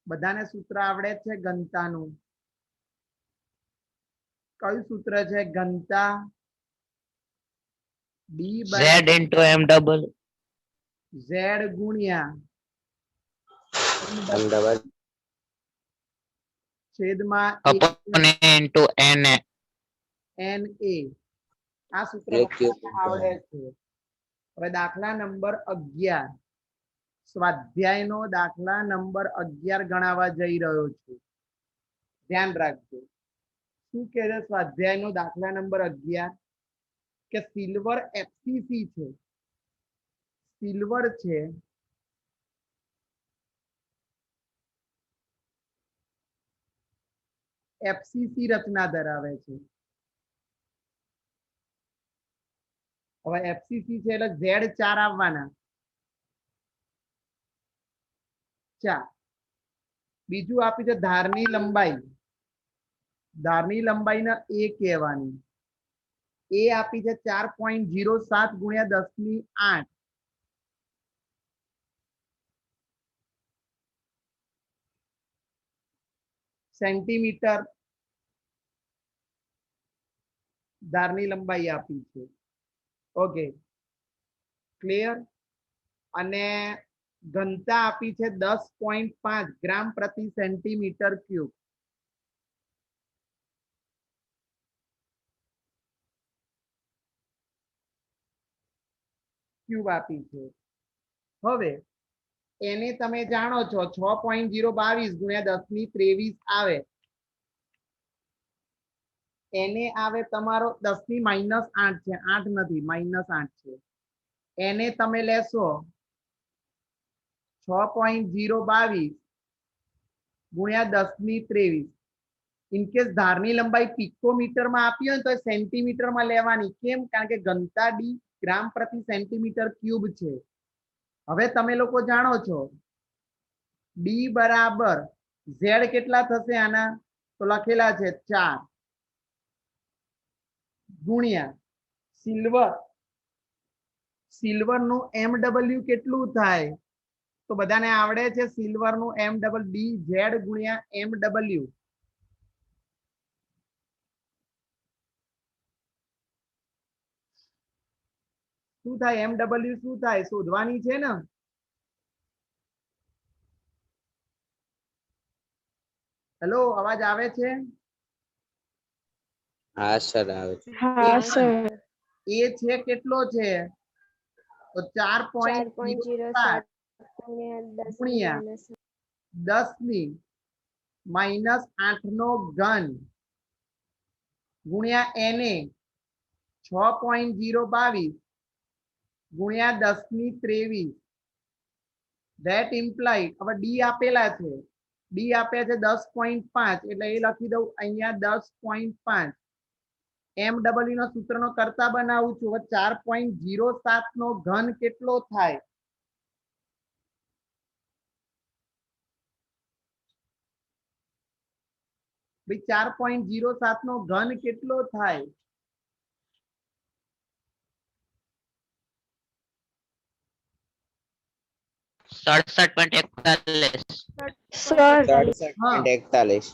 બધાને સૂત્ર આવડે છે ઘનતાનું? કયું સૂત્ર છે ઘનતા? D Z into M double. Z ગુણ્યા M double છેદમાં upon A into NA. NA. આ સૂત્ર A cube બધાને આવડે છે. હવે દાખલા નંબર 11 સ્વાધ્યાયનો દાખલા નંબર 11 ગણાવવા જઈ રહ્યો છું. ધ્યાન રાખજો. શું કહે છે સ્વાધ્યાયનો દાખલા નંબર 11? કે સિલ્વર FCC છે. સિલ્વર છે FCC રચના ધરાવે છે. હવે FCC છે એટલે Z4 આવવાના. 4. બીજું આપ્યું છે ધારની લંબાઈ. ધારની લંબાઈને A કહેવાની. A આપી છે 4.07 ગુણ્યા 10⁸ સેન્ટીમીટર ધારની લંબાઈ આપી છે. Okay, clear? અને ઘનતા આપી છે 10.5 ગ્રામ પ્રતિ સેન્ટીમીટર ક્યુબ. ક્યુબ આપી છે. હવે એને તમે જાણો છો 6.022 ગુણ્યા 10⁻23 આવે. એને આવે તમારો 10⁻8 છે, 8 નથી, -8 છે. એને તમે લેશો 6.022 ગુણ્યા 10⁻23. ઇનકેસ ધારની લંબાઈ પિકોમીટરમાં આપી હોય તો સેન્ટીમીટરમાં લેવાની. કેમ? કારણ કે ઘનતા D ગ્રામ પ્રતિ સેન્ટીમીટર ક્યુબ છે. હવે તમે લોકો જાણો છો D બરાબર Z કેટલા થશે આના? તો લખેલા છે 4 ગુણ્યા સિલ્વરનું MW કેટલું થાય? તો બધાને આવડે છે સિલ્વરનું MW DZ ગુણ્યા MW. શું થાય? MW શું થાય? શોધવાની છે ને. હેલો, અવાજ આવે છે? હા સર આવે છે. હા સર. એ છે કેટલો છે? તો 4.07 ગુણ્યા 10⁻8 ગુણ્યા NA 6.022 ગુણ્યા 10⁻23. That implied. હવે D આપેલા છે. D આપ્યા છે 10.5 એટલે એ લખી દઉં અહીંયા 10.5. MW નો સૂત્રનો કરતા બનાવું છું. 4.07 નો ઘન કેટલો થાય? ભાઈ 4.07 નો ઘન કેટલો થાય? सर સર 67.41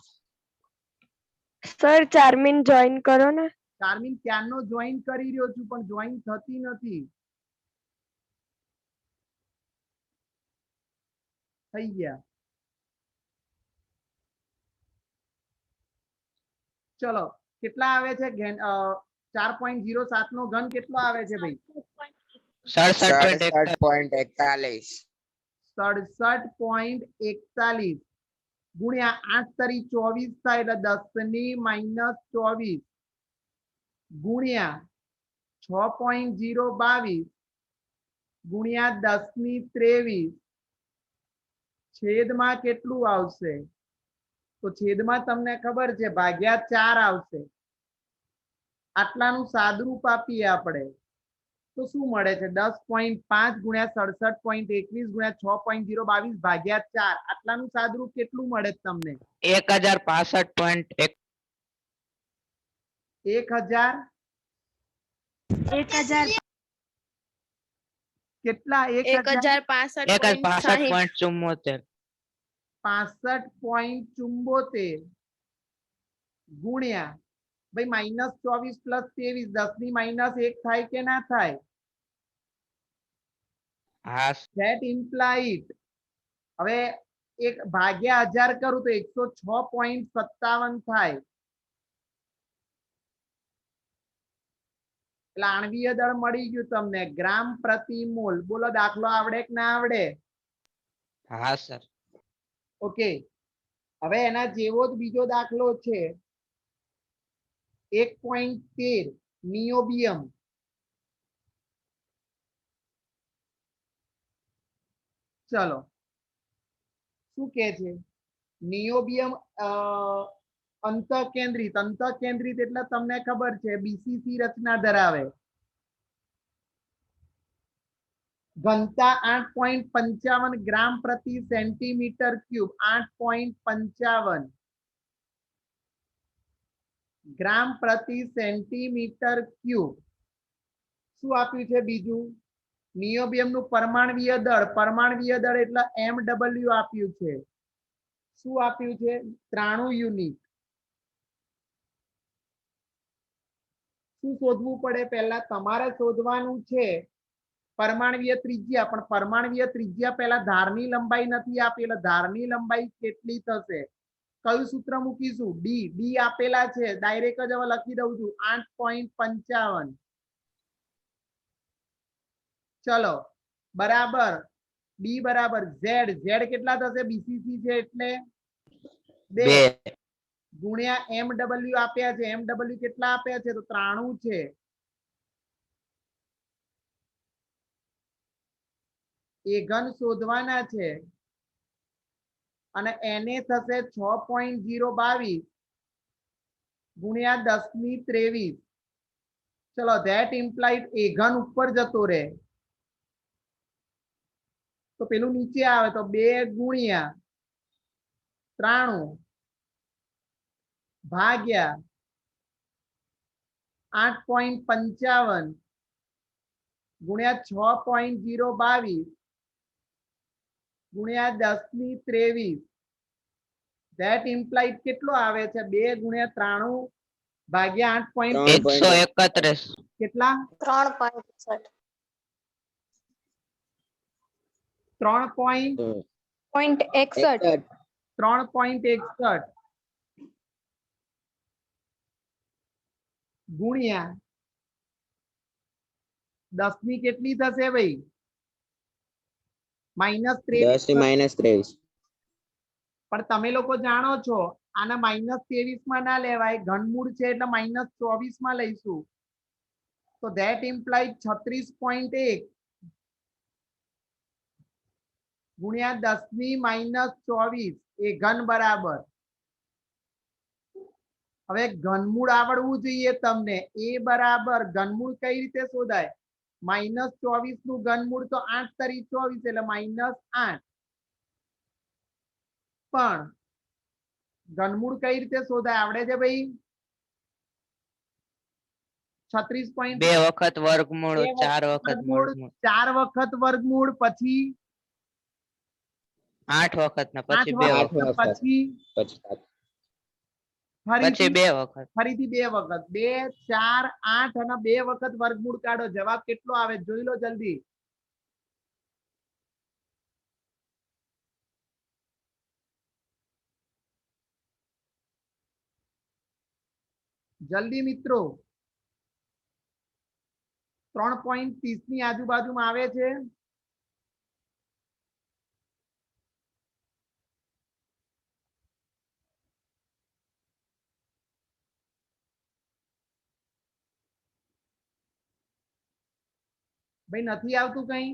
સર ચાર્મિન જોઈન કરો ને. ચાર્મિન ક્યારનો જોઈન કરી રહ્યો છું પણ જોઈન થતી નથી. થઈ ગયા. ચલો, કેટલા આવે છે? 4.07 નો ઘન કેટલો આવે છે ભાઈ? 67.41 67.41 ગુણ્યા 8 તરી 24 થાય એટલે 10⁻24 ગુણ્યા 6.022 ગુણ્યા 10⁻23 છેદમાં કેટલું આવશે? તો છેદમાં તમને ખબર છે ભાગ્યા 4 આવશે. આટલાનું સાદરૂપ આપીએ આપણે તો શું મળે છે? 10.5 ગુણ્યા 67.21 ગુણ્યા 6.022 ભાગ્યા 4. આટલાનું સાદરૂપ કેટલું મળે તમને? 1065.1. 1000 કેટલા? 1065.74. 65.74 ગુણ્યા ભાઈ -24 + 23 10 ની -1 થાય કે ના થાય? હા That implied હવે એક ભાગ્યા 1000 કરું તો 106.57 થાય. એટલે આણ્વીય દળ મળી ગયું તમને ગ્રામ પ્રતિ મોલ. બોલો દાખલો આવડે કે ના આવડે? હા સર. ઓકે, હવે એના જેવો જ બીજો દાખલો છે 1.13 નિયોબિયમ. ચલો શું કે છે? નિયોબિયમ અંતઃકેન્દ્રિત એટલે તમને ખબર છે બીસીસી રચના ધરાવે. ઘનતા 8.55 ગ્રામ પ્રતિ સેન્ટીમીટર ક્યુબ. 8.55 ગ્રામ પ્રતિ સેન્ટીમીટર ક્યુબ. શું આપ્યું છે બીજું? નિયોબિયમ નું પરમાણ્વીય દળ એટલે MW આપ્યું છે. શું આપ્યું છે? 93 યુનિટ. શું શોધવું પડે? પહેલા તમારે શોધવાનું છે પરમાણ્વીય ત્રિજ્યા, પણ પરમાણ્વીય ત્રિજ્યા પહેલા ધારની લંબાઈ નથી આપી, એટલે ધારની લંબાઈ કેટલી થશે? કયું સૂત્ર મૂકીશું? ડી આપેલા છે, ડાયરેક્ટ જ હવે લખી દઉં છું 8.55. ચલો બરાબર ડી બરાબર ઝેડ કેટલા થશે? બીસીસી છે એટલે 2 ગુણ્યા MW આપ્યા છે. MW કેટલા આપ્યા છે? તો 93 છે. એ ઘન શોધવાના છે અને એને થશે 6.022 ગુણ્યા 10⁻23. ચલો ધેટ ઇમ્પ્લાઇડ એ ઘન ઉપર જતો રહે તો પેલું નીચે આવે તો 2 ગુણ્યા 93 ભાગ્યા 8.55 ગુણ્યા 6.022 ગુણ્યા 10⁻23. ધેટ ઇમ્પ્લાઇડ કેટલો આવે છે? 2 ગુણ્યા 93 ભાગ્યા 8. 131. કેટલા? 3.61. 3.61 ગુણ્યા 10 ની કેટલી થશે ભાઈ? -23. પણ તમે લોકો જાણો છો આના -23 માં ના લેવાય, ઘનમૂળ છે એટલે -24 માં લઈશું. તો ધેટ ઇમ્પ્લાઇડ 36.1 ગુણ્યા 10⁻24 એ ઘન બરાબર. હવે ઘનમૂળ આવડવું જોઈએ તમને. એ બરાબર ઘનમૂળ કઈ રીતે શોધાય? -24 નું ઘનમૂળ તો 8 તરી 24 એટલે -8. પણ ઘનમૂળ કઈ રીતે શોધાય આવડે છે ભાઈ? 36. 2 વખત વર્ગમૂળ 4 વખત વર્ગમૂળ 4 વખત વર્ગમૂળ પછી 8 વખત ને 8 પછી 2 વખત વખત પછી પછી 2 વખત ફરીથી 2 વખત 2 4 8 અને 2 વખત વર્ગમૂળ કાઢો. જવાબ કેટલો આવે જોઈ લો જલ્દી. જલ્દી મિત્રો. 3.30 ની આજુબાજુમાં આવે છે. ભાઈ નથી આવતું કઈ?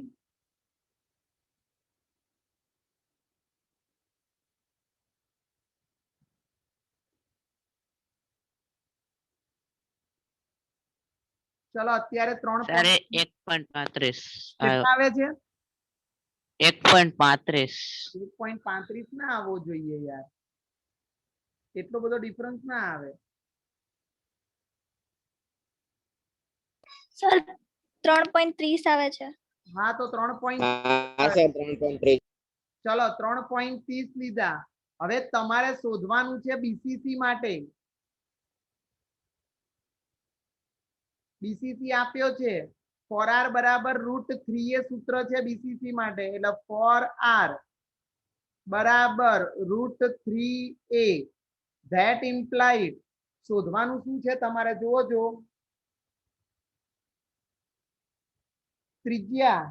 ચલો અત્યારે 3. સર 1.35 કેટલા આવે છે? 1.35 1.35 ના આવવો જોઈએ યાર, એટલો બધો ડિફરન્સ ના આવે. સર 3.30 આવે છે. હા તો 3. હા સર 3.3. ચલો 3.30 લીધા. હવે તમારે શોધવાનું છે બીસીસી માટે. બીસીસી આપ્યો છે ફોર આર બરાબર √3a સૂત્ર છે બીસીસી માટે, એટલે ફોર આર બરાબર √3a. ધેટ ઇમ્પ્લાઇડ શોધવાનું શું છે તમારે જુઓ જો ત્રિજ્યા.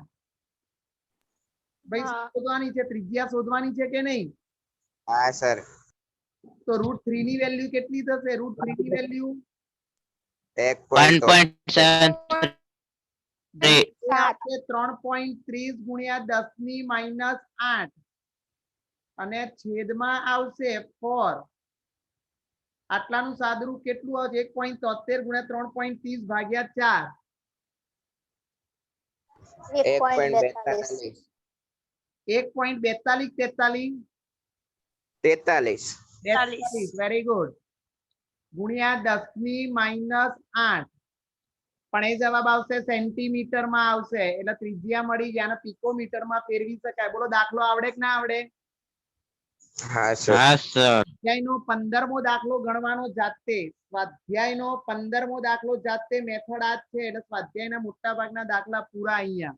ભાઈ શોધવાની છે, ત્રિજ્યા શોધવાની છે કે નહીં? હા સર. તો √3 ની વેલ્યુ કેટલી થશે? √3 ની વેલ્યુ 1.73. 3.30 ગુણ્યા 10 ની -8 અને છેદમાં આવશે 4. આટલાનું સાદુરૂપ કેટલું આવશે? 1.73 ગુણ્યા 3.30 ભાગ્યા 4. 1.42 43 વેરી ગુડ ગુણ્યા 10 ની -8 પણ એ જવાબ આવશે સેન્ટીમીટરમાં આવશે, એટલે ત્રિજ્યા મળી ગયા અને પિકોમીટરમાં ફેરવી શકાય. બોલો દાખલો આવડે કે ના આવડે? હા સર. હા સર. સ્વાધ્યાયનો 15મો દાખલો ગણવાનો જાતે. સ્વાધ્યાયનો 15મો દાખલો જાતે મેથડ આ જ છે, એટલે સ્વાધ્યાયના મોટા ભાગના દાખલા પૂરા અહીંયા.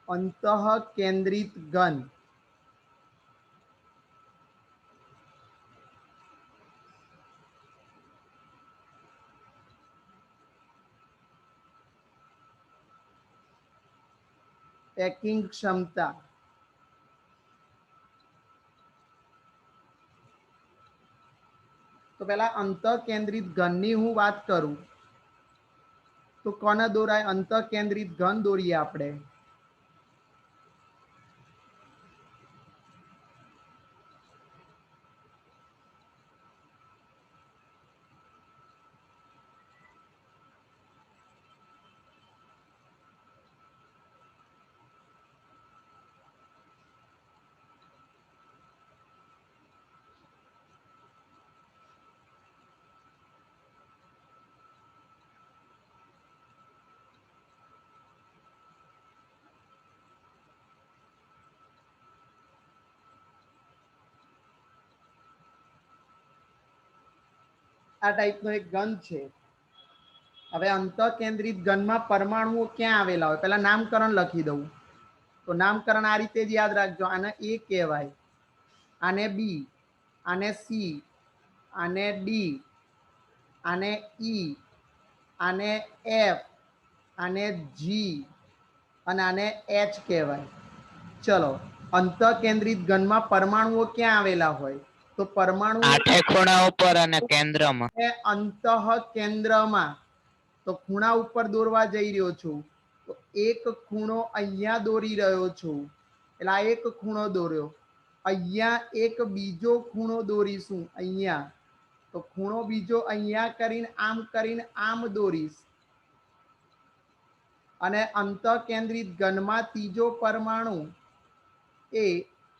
અંતઃકેન્દ્રિત ઘન. પેકિંગ ક્ષમતા. તો પેલા અંતઃકેન્દ્રિત ઘનની હું વાત કરું તો કોને દોરાય? અંતઃકેન્દ્રિત ઘન દોરીએ આપણે. આ ટાઈપનો એક ઘન છે. હવે અંતઃકેન્દ્રિત ઘનમાં પરમાણુઓ ક્યાં આવેલા હોય? પહેલા નામકરણ લખી દઉં. તો નામકરણ આ રીતે જ યાદ રાખજો. આને A કહેવાય, આને B, આને C, આને D, આને E, આને F, આને G અને આને H કહેવાય. ચલો, અંતઃકેન્દ્રિત ઘનમાં પરમાણુઓ ક્યાં આવેલા હોય? તો પરમાણુ 8 ખૂણા ઉપર અને કેન્દ્રમાં. અંતઃકેન્દ્રમાં. તો ખૂણા ઉપર દોરવા જઈ રહ્યો છું. તો એક ખૂણો અહીંયા દોરી રહ્યો છું, એટલે આ એક ખૂણો દોર્યો. અહીંયા એક બીજો ખૂણો દોરીશું અહીંયા. તો ખૂણો બીજો અહીંયા કરીને આમ દોરીશ. અને અંતઃકેન્દ્રિત ઘનમાં ત્રીજો પરમાણુ એ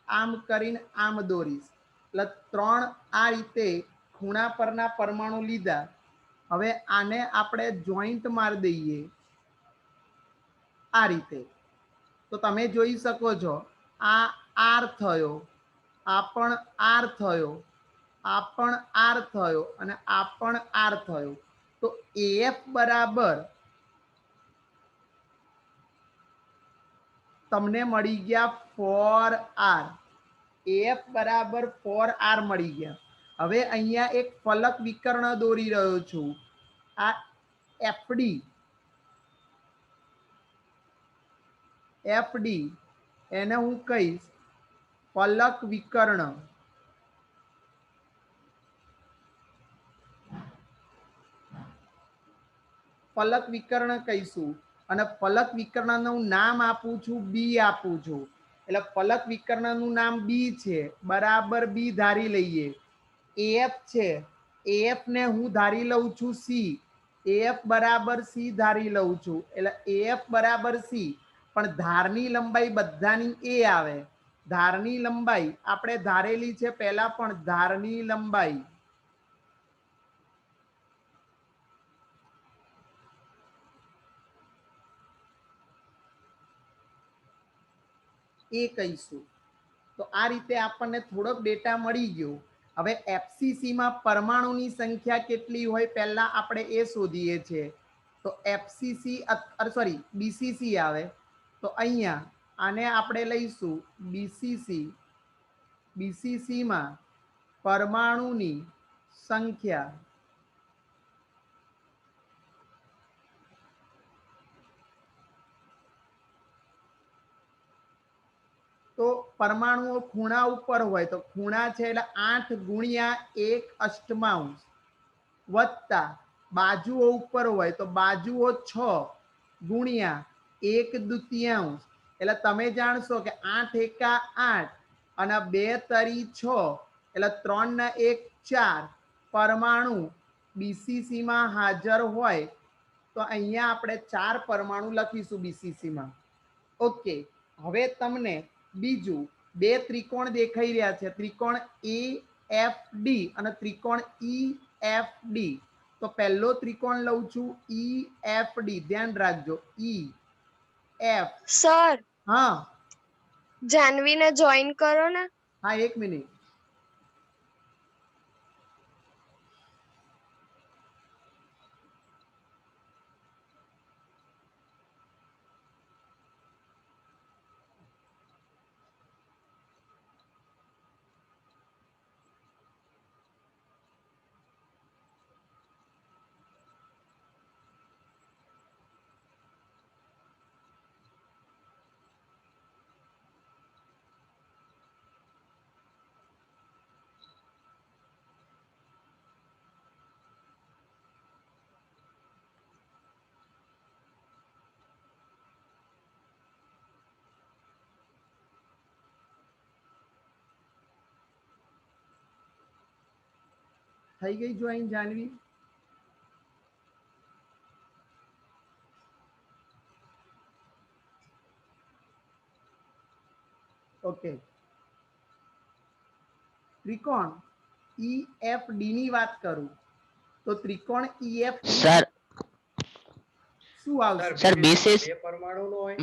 આમ કરીને આમ દોરીશ. એટલે 3 આ રીતે ખૂણા પરના પરમાણુ લીધા. હવે આને આપણે જોઈન્ટ મારી દઈએ આ રીતે. તો તમે જોઈ શકો છો આ આર થયો, આ પણ આર થયો, આ પણ આર થયો અને આ પણ આર થયો. તો AF બરાબર તમને મળી ગયા 4R. AF બરાબર 4R મળી ગયા. હવે અહીંયા એક ફલક વિકર્ણ દોરી રહ્યો છું, આ FD એને હું કહીશ ફલક વિકર્ણ ફલક વિકર્ણ કહીશું અને ફલક વિકર્ણનું નામ આપું છું બી આપું છું એટલે ફલક વિકર્ણનું નામ બી છે બરાબર બી ધારી લઈએ એફ છે એફ ને હું ધારી લઉં છું સી એફ બરાબર સી ધારી લઉં છું એટલે એફ બરાબર સી પણ ધારની લંબાઈ બધાની એ આવે ધારની લંબાઈ આપણે ધારેલી છે પહેલા પણ ધારની લંબાઈ એ કહીશું તો આ રીતે આપણને થોડોક ડેટા મળી ગયો હવે એફસીસી માં પરમાણુની સંખ્યા કેટલી હોય પહેલા આપણે એ શોધીએ છીએ તો એફસીસી સોરી બીસીસી આવે તો અહીંયા આને આપણે લઈશું બીસીસી બીસીસી માં પરમાણુની સંખ્યા તો પરમાણુઓ ખૂણા ઉપર હોય તો ખૂણા છે એટલે 8 ગુણ્યા 1 અષ્ટમાંશ વત્તા બાજુઓ ઉપર હોય તો બાજુઓ 6 ગુણ્યા 1 દ્વિતીયાંશ એટલે તમે જાણશો કે 8 એકા 8 અને 2 તરી 6 એટલે 3 ને 1 4 પરમાણુ બીસીસી માં હાજર હોય તો અહીંયા આપણે 4 પરમાણુ લખીશું બીસીસી માં ઓકે હવે તમને બીજું બે ત્રિકોણ દેખાઈ રહ્યા છે ત્રિકોણ એ એફ ડી અને ત્રિકોણ ઈ એફ ડી તો પહેલો ત્રિકોણ લઉં છું ઈ એફ ડી ધ્યાન રાખજો ઈ એફ સર હા જાનવીને જોઈન કરો ને. હા એક મિનિટ થઈ ગઈ જોઈન જાનવી ઓકે ત્રિકોણ EFD ની વાત કરું તો ત્રિકોણ EFD સર શું આવશે સર બીસીસ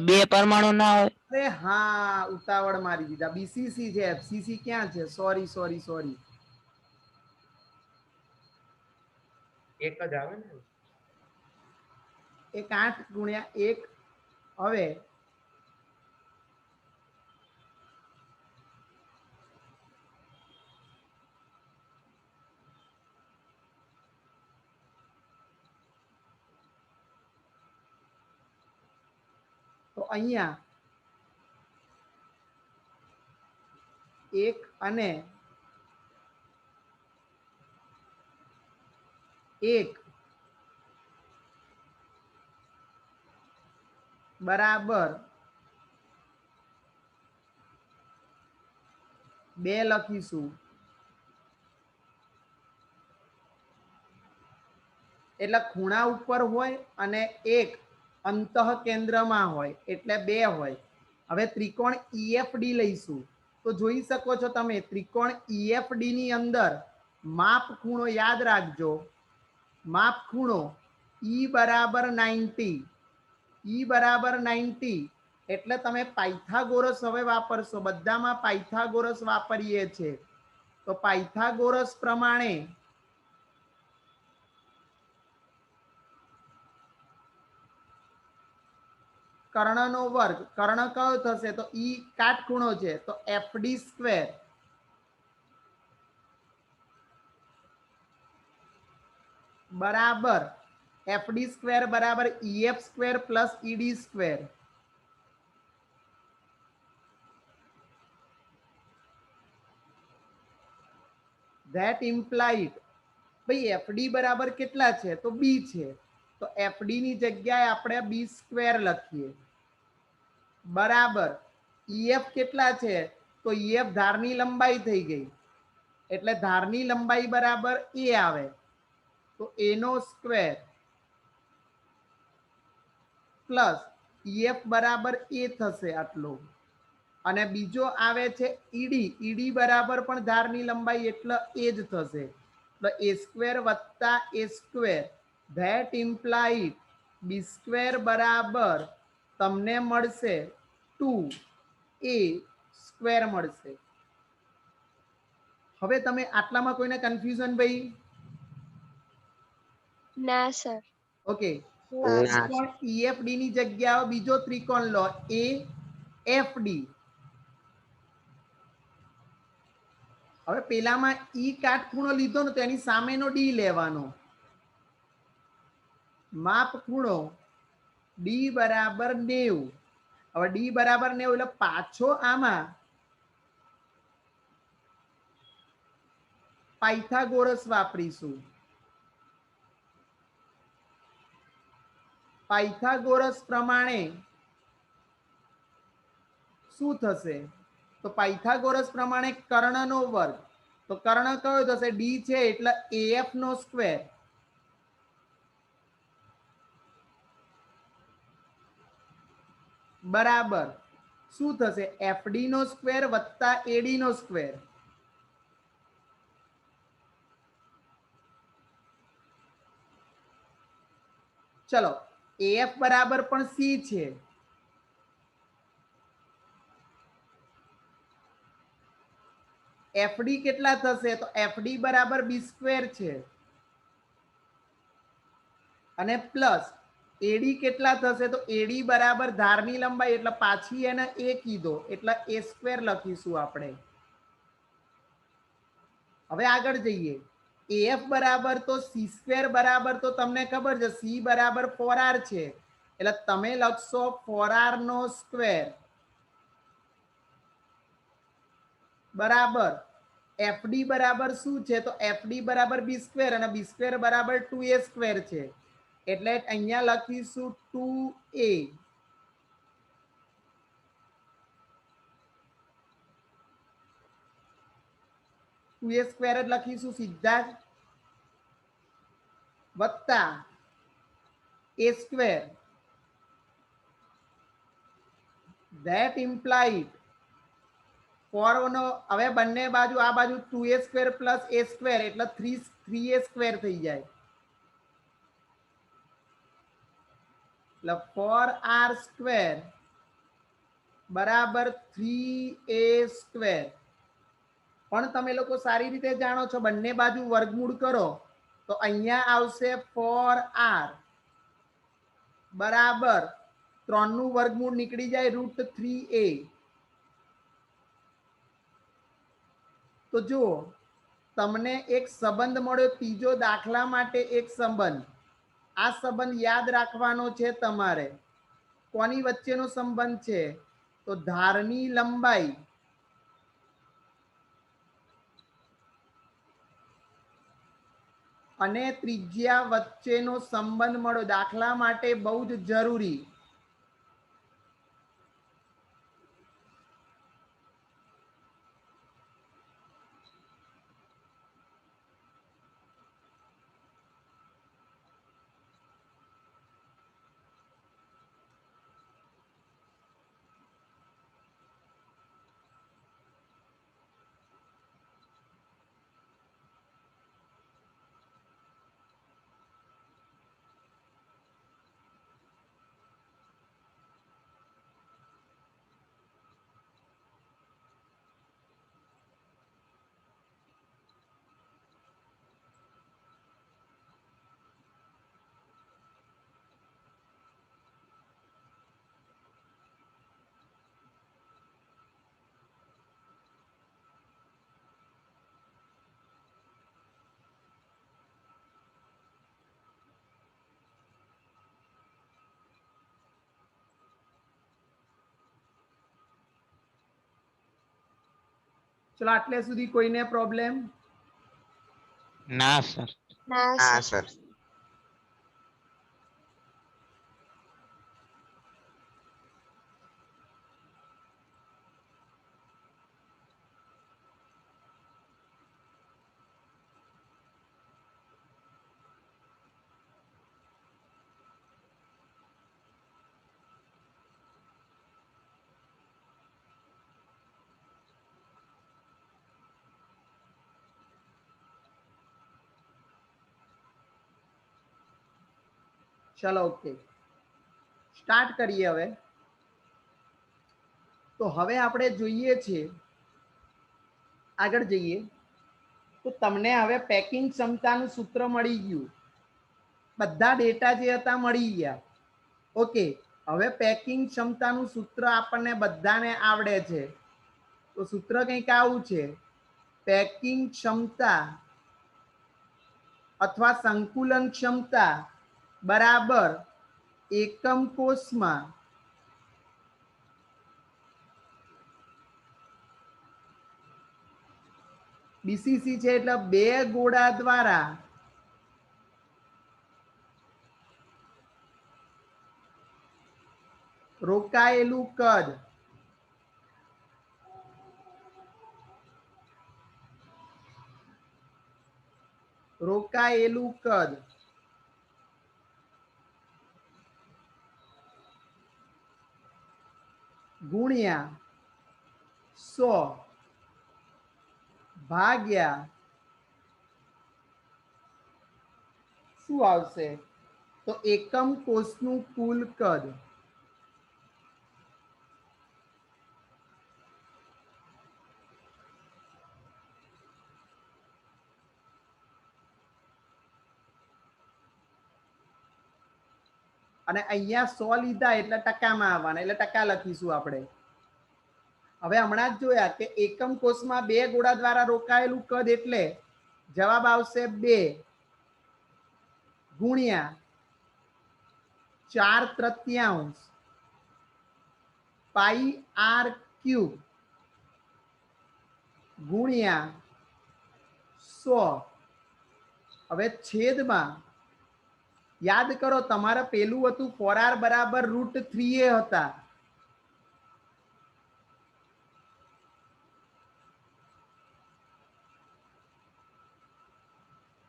બે પરમાણુ ના હોય અરે હા ઉતાવળ મારી દીધા બીસીસી છે એફસીસી ક્યાં છે સોરી સોરી સોરી એક જ આવે ને એક 8 ગુણ્યા 1 હવે તો અહીંયા 1 અને 1 બરાબર 2 લખીશું એટલે ખૂણા ઉપર હોય અને 1 અંતઃ કેન્દ્રમાં હોય એટલે 2 હોય હવે ત્રિકોણ EFD લઈશું તો જોઈ શકો છો તમે ત્રિકોણ EFD ની અંદર માપ ખૂણો યાદ રાખજો માપ ખૂણો E બરાબર 90 E બરાબર 90 એટલે તમે પાયથાગોરસ હવે વાપરશો બધામાં પાયથાગોરસ વાપરીએ છે તો પાયથાગોરસ પ્રમાણે કર્ણનો વર્ગ કર્ણ કયો થશે તો ઈ કાટખૂણો છે તો એફડી સ્ક્વેર બરાબર એફડી સ્ક્વેર બરાબર EF square plus ED square that implied ભાઈ એફડી બરાબર કેટલા છે તો બી છે, તો એફડી ની જગ્યાએ આપણે બી સ્ક્વેર લખીએ બરાબર ઈએફ કેટલા છે તો ઈએફ ધારની લંબાઈ થઈ ગઈ એટલે ધારની લંબાઈ બરાબર એ આવે તો એ નો સ્ક્વેર પ્લસ ઈએફ બરાબર એ થશે આટલું અને બીજો આવે છે ઈડી, ઈડી બરાબર પણ ધારની લંબાઈ એટલે એ જ થશે એટલે એ સ્ક્વેર વત્તા a square that implied b square બરાબર તમને મળશે 2a સ્ક્વેર મળશે. હવે તમે આટલામાં કોઈને કન્ફ્યુઝન ભાઈ? ના સર. ઓકે ના. ત્રિકોણ EFD ની જગ્યાએ બીજો ત્રિકોણ લો AFD. હવે પેલામાં ઈ કાટખૂણો લીધો ને તો એની સામેનો ડી લેવાનો, માપ ખૂણો ડી બરાબર 90. હવે ડી બરાબર 90 એટલે પાછો આમાં પાયથાગોરસ વાપરીશું. પાયથાગોરસ પ્રમાણે શું થશે તો પાયથાગોરસ પ્રમાણે કર્ણનો વર્ગ, તો કર્ણ કયો થશે ડી છે એટલે AF નો સ્ક્વેર બરાબર શું થશે એફડી નો સ્ક્વેર વત્તા એડી નો સ્ક્વેર. ચલો AF બરાબર પણ સી છે, એફડી કેટલા થશે તો એફડી બરાબર બી સ્ક્વેર છે અને પ્લસ એડી કેટલા થશે તો એડી બરાબર ધારની લંબાઈ એટલે પાછી એને એ કીધો એટલે એ સ્ક્વેર લખીશું આપણે. હવે આગળ જઈએ AF બરાબર તો સી સ્ક્વેર બરાબર તો તમને ખબર છે સી બરાબર 4r છે એટલે તમે લખશો 4r નો સ્ક્વેર બરાબર એફડી બરાબર શું છે તો એફડી બરાબર બી સ્ક્વેર અને બી સ્ક્વેર બરાબર 2a સ્ક્વેર છે એટલે અહીંયા લખીશું 2a. એ સ્ક્વેર જ લખીશું સીધા જ વત્તા a square that implied four નો હવે બંને બાજુ આ બાજુ 2a સ્ક્વેર પ્લસ એ સ્ક્વેર એટલે 3a સ્ક્વેર થઈ જાય એટલે 4r સ્ક્વેર બરાબર 3a સ્ક્વેર. પણ તમે લોકો સારી રીતે જાણો છો બંને બાજુ વર્ગમૂળ કરો તો અહીંયા આવશે 4r બરાબર 3 નું વર્ગમૂળ નીકળી જાય √3a. તો જુઓ તમને એક સંબંધ મળ્યો ત્રીજો દાખલા માટે એક સંબંધ. આ સંબંધ યાદ રાખવાનો છે તમારે. કોની વચ્ચેનો સંબંધ છે તો ધારની લંબાઈ અને ત્રિજ્યા વચ્ચેનો સંબંધ મળ્યો. દાખલા માટે બહુ જ જરૂરી. ચલો આટલે સુધી કોઈને પ્રોબ્લેમ? ના સર. ના હા સર. સર. ચલો ઓકે, સ્ટાર્ટ કરીએ હવે. તો હવે આપણે જોઈએ છીએ, આગળ જઈએ તો તમને હવે પેકિંગ ક્ષમતાનું સૂત્ર મળી ગયું, બધા ડેટા જે હતા મળી ગયા. ઓકે, હવે પેકિંગ ક્ષમતાનું સૂત્ર આપણને બધાને આવડે છે. તો સૂત્ર કંઈક આવું છે, પેકિંગ ક્ષમતા અથવા સંકુલન ક્ષમતા બરાબર એકમ કોષમાં બીસીસી છે એટલે 2 ગોળા દ્વારા રોકાયેલું કદ ગુણ્યા 100 ભાગ્યા શું આવશે, તો એકમ કોષનું કુલ કદ. અને અહીંયા 100 લીધા એટલે ટકામાં આવવાના, એટલે ટકા લખીશું આપણે. હવે હમણાં જ જોયા કે એકમ કોષમાં 2 ગોળા દ્વારા રોકાયેલું કદ એટલે જવાબ આવશે 2 ગુણ્યા 4/3 પાઈ આર ક્યુબ ગુણ્યા 100. હવે છેદમાં યાદ કરો, તમારે પેલું હતું 4r બરાબર √3a હતા.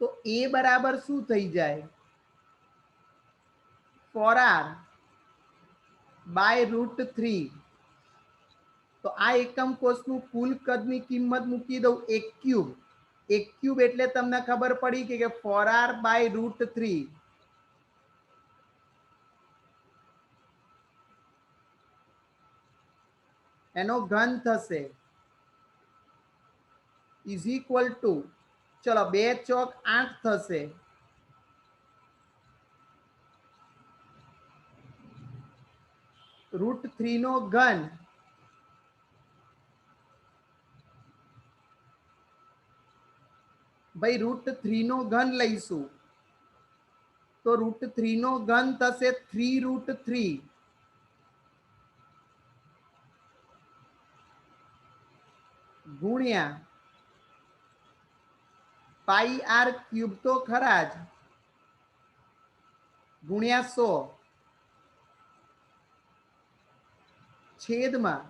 તો a બરાબર શું થઈ જાય, 4r બાય √3. તો આ એકમ કોષનું કુલ કદની કિંમત મૂકી દઉં 1³ 1³ એટલે તમને ખબર પડી કે 4r બાય √3 એનો ઘન થશે ઇઝ ઇક્વલ ટુ, ચલો 2 ચોક 8 થશે, √3 નો ઘન ભાઈ √3 નો ઘન લઈશું તો √3 નો ઘન થશે 3√3 ગુણ્યા પાઈ આર ક્યુબ તો ખરા જ ગુણ્યા 100 છેદમાં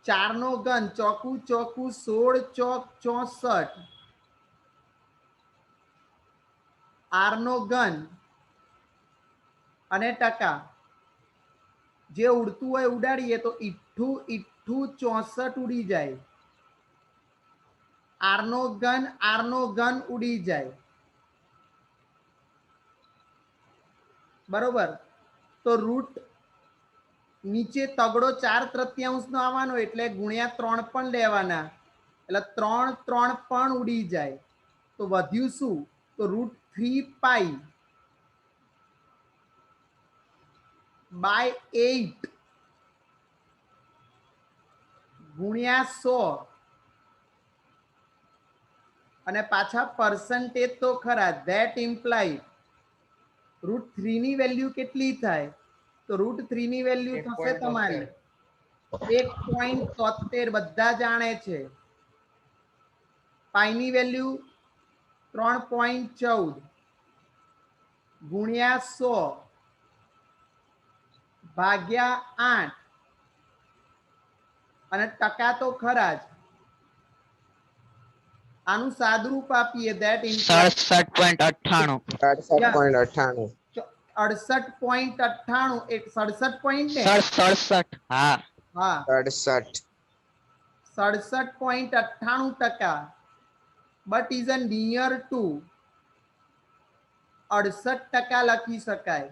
4 નો ઘન, ચોકું ચોકું 16 ચોક 64, આર નો ઘન અને ટકા. જે ઉડતું હોય ઉડાડીએ તો 88 ઉડી જાય, આર નો ઘન ઉડી જાય. બરોબર, તો રૂટ નીચે તગડો 4/3 નો આવવાનો એટલે ગુણ્યા 3 પણ લેવાના, એટલે 3 3 પણ ઉડી જાય. તો વધ્યું શું, તો √3 પાઈ બાય 8 ગુણ્યા 100 અને પાછા પર્સન્ટેજ તો ખરા. ધેટ ઇમ્પ્લાય √3 ની વેલ્યુ કેટલી થાય, તો √3 ની વેલ્યુ થશે તમારી 1.73, બધા જાણે છે. પાઈ ની વેલ્યુ 3.14 ગુણ્યા 100 ભાગ્યા 8 અને ટકા તો ખરા જ. આનું સાદરૂપ આપીએ that implies 67.98 67.98 68.98 67 પોઈન્ટ ને 67 હા હા 67 67.98% but is a near to 68% લખી શકાય.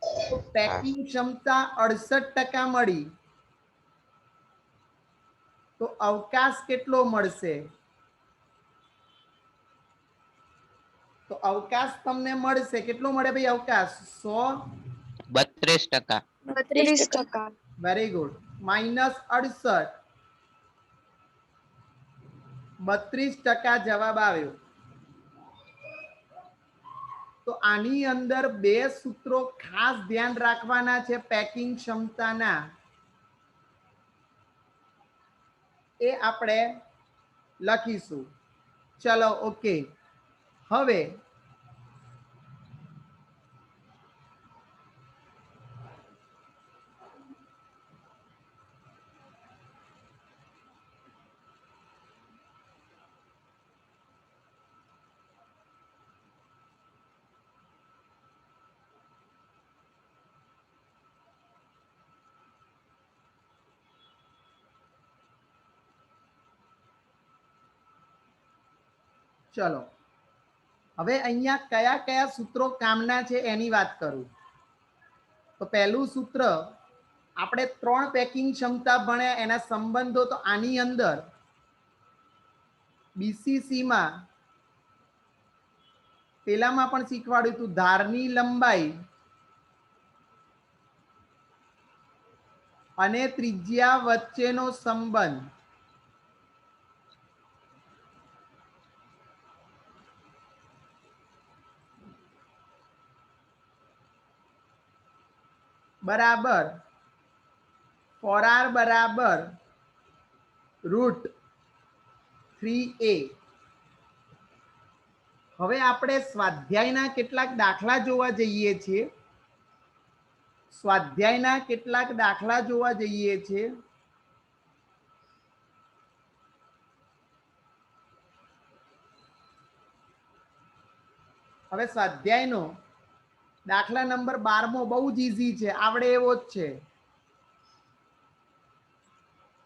તો પેકિંગ ક્ષમતા 68% મળી, તો અવકાશ કેટલો મળશે? તો અવકાશ તમને મળશે, કેટલો મળે ભાઈ અવકાશ? 100 32%. વેરી ગુડ, માઇનસ 68 32% જવાબ આવ્યો. તો આની અંદર બે સૂત્રો ખાસ ધ્યાન રાખવાના છે પેકિંગ ક્ષમતાના, એ આપણે લખીશું. ચલો ઓકે. હવે ચલો હવે અહીંયા કયા કયા સૂત્રો કામના છે એની વાત કરું. તો પહેલું સૂત્ર આપણે 3 પેકિંગ ક્ષમતા ભણ્યા, એના સંબંધો. તો આની અંદર બીસીસી માં પેલામાં પણ શીખવાડ્યું હતું, ધારની લંબાઈ અને ત્રિજ્યા વચ્ચેનો સંબંધ બરાબર ફોર આર બરાબર √3a. હવે આપણે સ્વાધ્યાયના કેટલાક દાખલા જોવા જઈએ છીએ. સ્વાધ્યાયના કેટલાક દાખલા જોવા જઈએ છીએ. હવે સ્વાધ્યાયનો દાખલા નંબર 12મો બહુ જ ઈઝી છે, આવડે એવો જ છે.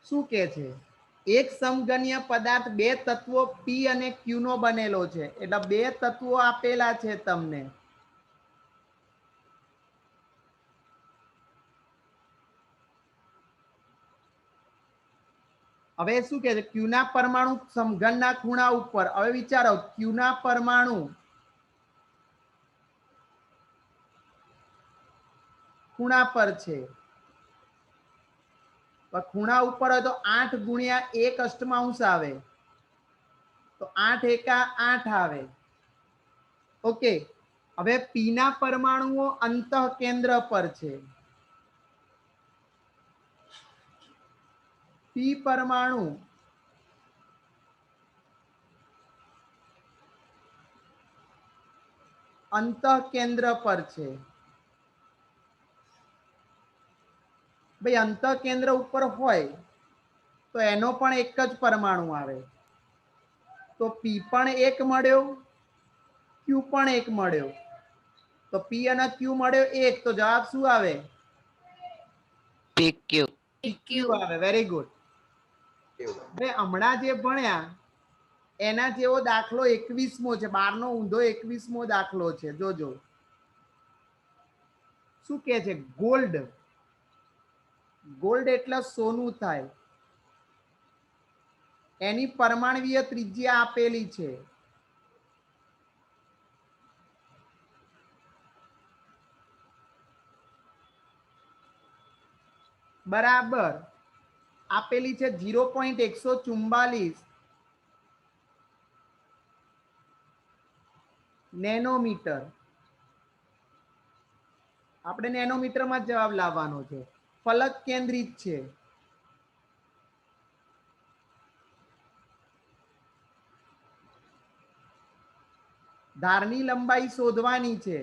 શું કે છે? એક સમઘનીય પદાર્થ બે તત્વો P અને Q નો બનેલો છે. એટલે બે તત્વો આપેલા છે તમને. હવે શું કે છે? Q ના પરમાણુ સમઘનના ખૂણા ઉપર. હવે વિચારો, Q ના પરમાણુ ખૂણા પર છે. ખૂણા ઉપર હોય તો 8 ગુણ્યા 1 અષ્ટમાંશ આવે, તો 8 એકા 8 આવે. ઓકે. હવે P ના પરમાણુઓ અંતઃ કેન્દ્ર પર છે. P પરમાણુ અંતઃ કેન્દ્ર પર છે. ભાઈ અંતઃ કેન્દ્ર ઉપર હોય તો એનો પણ એક જ પરમાણુ આવે. તો P પણ એક મળ્યો, Q પણ એક મળ્યો. તો P અને Q મળ્યો એક, તો જવાબ શું આવે? PQ. PQ આવે. Very good. હવે હમણાં જે ભણ્યા એના જેવો દાખલો 21મો છે. 12નો ઊંધો 21મો દાખલો છે. જોજો શું કે છે? ગોલ્ડ. ગોલ્ડ એટલે સોનું થાય. એની પરમાણવીય ત્રિજ્યા આપેલી છે. બરાબર આપેલી છે 0.144 નેનોમીટર. આપણે નેનોમીટરમાં જવાબ લાવવાનો છે. ફલક કેન્દ્રિત છે. ધારની લંબાઈ શોધવાની છે.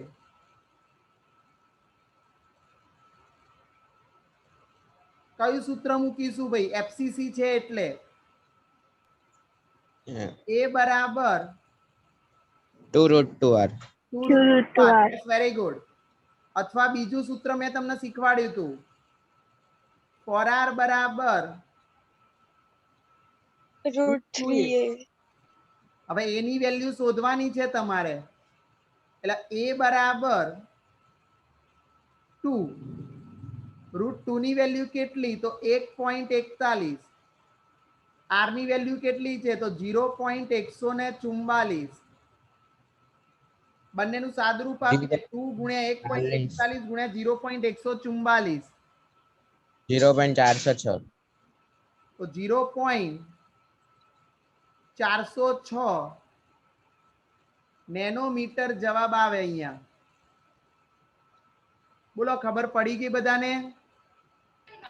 કયું સૂત્ર મૂકીશું ભાઈ? એફસીસી છે એટલે a બરાબર 2√2r. 2√2r. Very good. અથવા બીજું સૂત્ર મેં તમને શીખવાડ્યું હતું, 4r બરાબર √3a. હવે એની વેલ્યુ શોધવાની છે તમારે, એટલે a બરાબર 2. √2 ની વેલ્યુ કેટલી? તો 1.41. r ની વેલ્યુ કેટલી છે? તો 0.144. બંનેનું સાદુરૂપ આપી દે. 2 ગુણ્યા 1.41 ગુણ્યા 0.144. 0.406. તો 0.406 નેનોમીટર જવાબ આવે અહીંયા. બોલો, ખબર પડી ગઈ બધાને?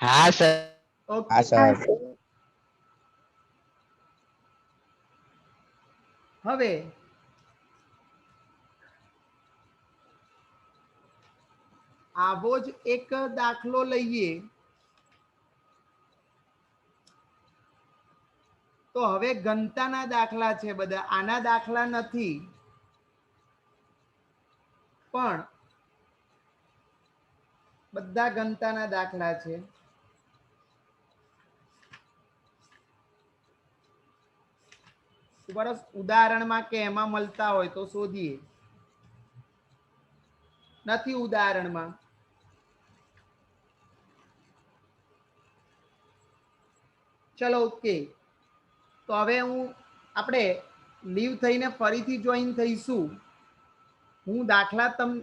હા સર. ઓકે. હા સર. હવે આવો જ એક દાખલો લઈએ. તો હવે ઘનતાના દાખલા છે બધા, આના દાખલા નથી, પણ બધા ઘનતાના દાખલા છે. બસ ઉદાહરણમાં કે એમાં મળતા હોય તો શોધીએ. નથી ઉદાહરણમાં. ચલો ઓકે. તો હવે આપણે લીવ થઈને ફરીથી જોઈન થઈશું. હું દાખલા તમને